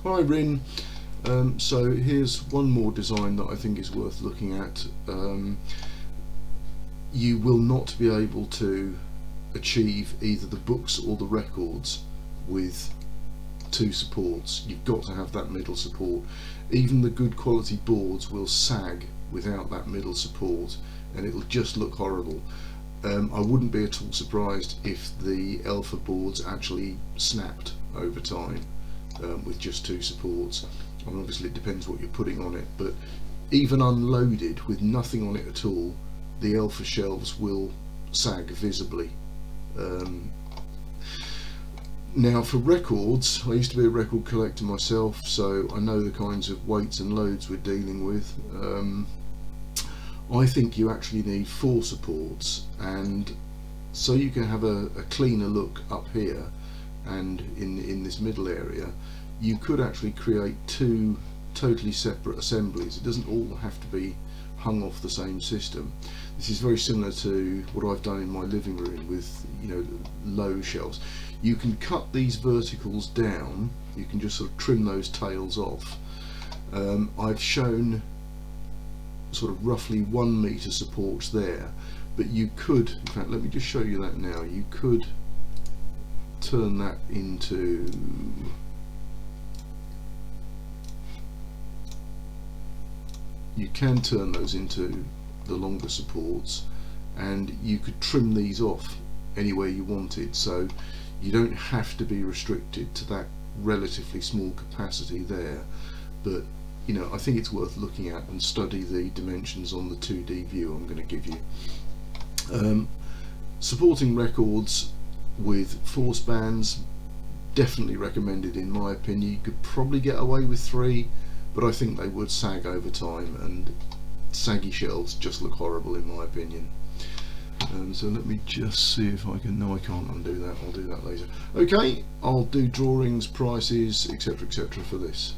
Hi Rin. So here's one more design that I think is worth looking at. You will not be able to achieve either the books or the records with two supports. You've got to have that middle support. Even the good quality boards will sag without that middle support, and it'll just look horrible. I wouldn't be at all surprised if the Elfa boards actually snapped over time with just two supports. And obviously it depends what you're putting on it, but even unloaded with nothing on it at all, the Elfa shelves will sag visibly. Now for records, I used to be a record collector myself, so I know the kinds of weights and loads we're dealing with. I think you actually need 4 supports, and so you can have a cleaner look up here and in this middle area, you could actually create 2 totally separate assemblies. It doesn't all have to be hung off the same system. This is very similar to what I've done in my living room with, you know, low shelves. You can cut these verticals down, you can just sort of trim those tails off. I've shown sort of roughly 1 meter supports there, but you could, in fact let me just show you that now, you could turn that into, you can turn those into the longer supports, and you could trim these off anywhere you wanted, so you don't have to be restricted to that relatively small capacity there. But you know, I think it's worth looking at and study the dimensions on the 2D view I'm going to give you. Supporting records with force bands, definitely recommended in my opinion. You could probably get away with 3, but I think they would sag over time, and saggy shelves just look horrible in my opinion. So let me just see if I can, no I can't undo that, I'll do that later. Okay, I'll do drawings, prices, etc, etc for this.